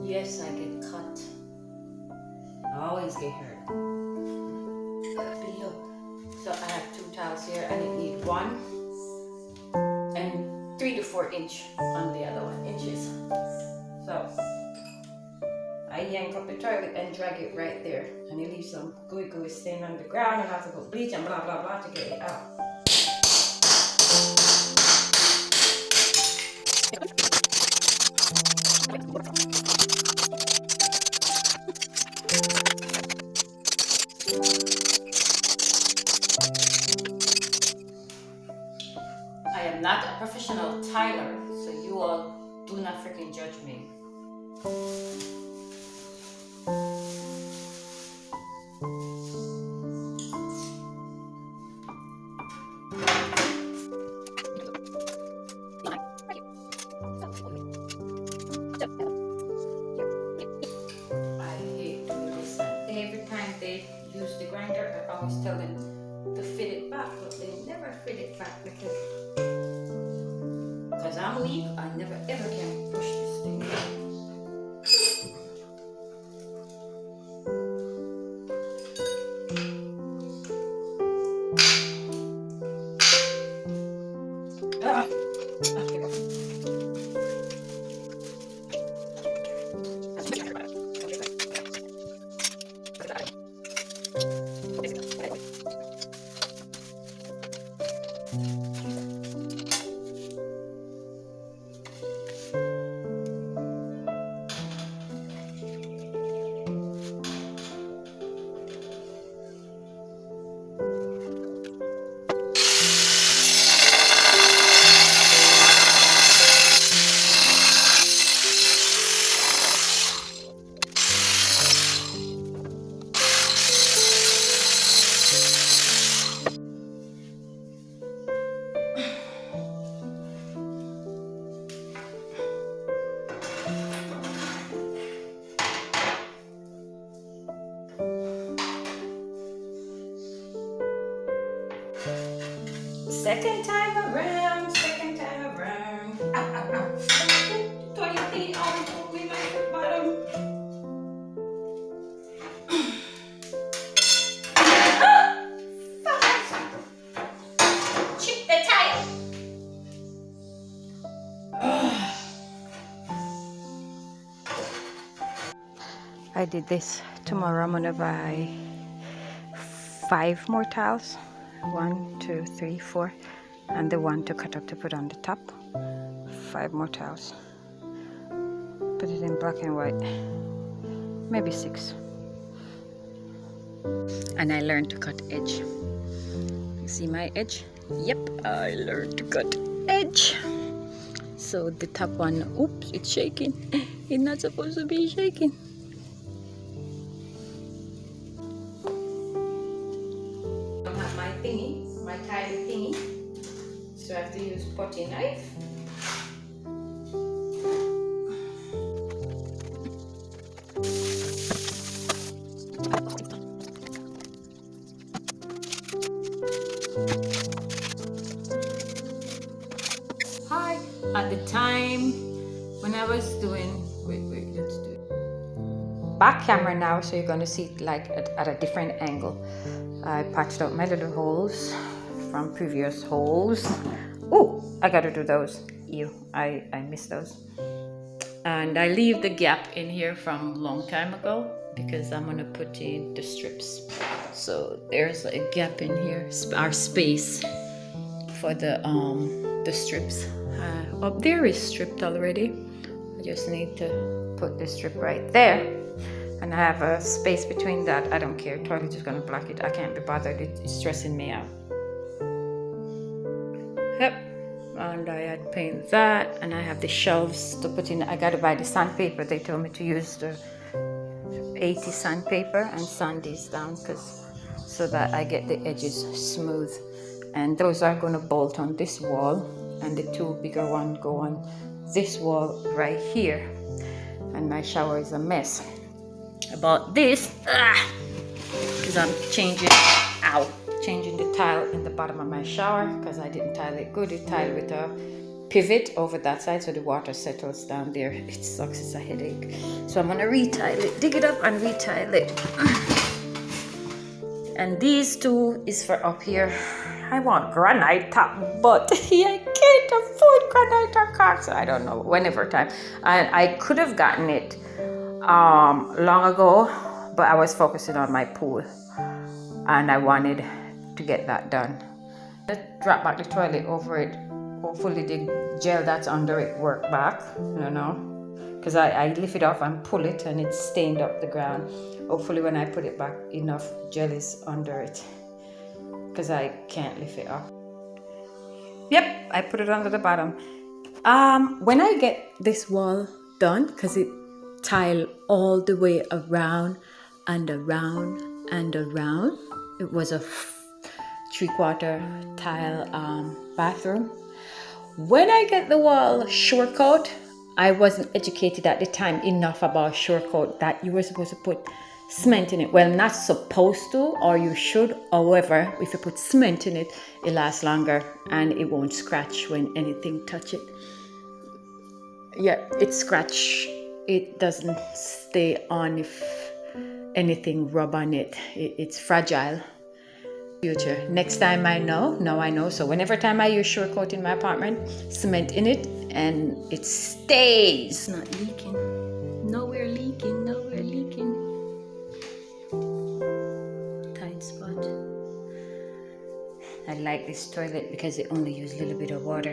Yes, I get cut. I always get hurt. Below. So I have 2 tiles here and it need 1 and 3 to 4 inch on the other one, inches. So I yank up the toilet and drag it right there, and it leaves some gooey stain on the ground, and I have to go bleach and blah blah blah to get it out. I am not a professional tiler, so you all do not freaking judge me. I hate doing this, and every time they use the grinder, I always tell them to fit it back, but they never fit it back because I'm weak. I never ever can push this thing back. Second time around. Ow, ow, ow. Toilet thing always pulled me my foot bottom. Chip the tile. I did this. Tomorrow I'm gonna buy 5 more tiles. 1, 2, 3, 4, and the one to cut up to put on the top. 5 more tiles. Put it in black and white. Maybe 6. And I learned to cut edge. You see my edge? Yep, I learned to cut edge. So the top one, oops, it's shaking. It's not supposed to be shaking. My tiny thingy, so I have to use potty knife. Hi, at the time when I was doing, wait, let's do it. Back camera now, so you're gonna see it like at a different angle. I patched out my little holes from previous holes. Oh, I gotta do those. Ew, I missed those. And I leave the gap in here from a long time ago because I'm gonna put in the strips. So there's a gap in here, our space for the strips. Up there is stripped already. I just need to put the strip right there. And I have a space between that. I don't care. Toilet is gonna block it. I can't be bothered. It's stressing me out. Yep. And I had paint that, and I have the shelves to put in. I gotta buy the sandpaper. They told me to use the 80 sandpaper and sand these down so that I get the edges smooth. And those are gonna bolt on this wall, and the 2 bigger ones go on this wall right here. And my shower is a mess. About this, because I'm changing the tile in the bottom of my shower because I didn't tile it good. It tiled with a pivot over that side so the water settles down there. It sucks, it's a headache. So I'm gonna retile it, dig it up and retile it. And these two is for up here. I want granite top, but I can't afford granite or caulk, so I don't know, whenever time. And I could have gotten it long ago, but I was focusing on my pool and I wanted to get that done. Let's drop back the toilet over it. Hopefully the gel that's under it work back, you know, because I lift it off and pull it and it's stained up the ground. Hopefully when I put it back, enough gel is under it, because I can't lift it off. Yep, I put it under the bottom. When I get this wall done, because it tile all the way around and around and around, it was a 3/4 tile bathroom. When I get the wall shore coat, I wasn't educated at the time enough about shore coat that you were supposed to put cement in it. Well, not supposed to, or you should. However, if you put cement in it, it lasts longer and it won't scratch when anything touch it. Yeah, it scratch. It doesn't stay on if anything rub on it. It's fragile. Future. Next time I know, now I know. So whenever time I use shore coat in my apartment, cement in it and it stays. Not leaking. Nowhere leaking, nowhere leaking. Tight spot. I like this toilet because it only uses a little bit of water.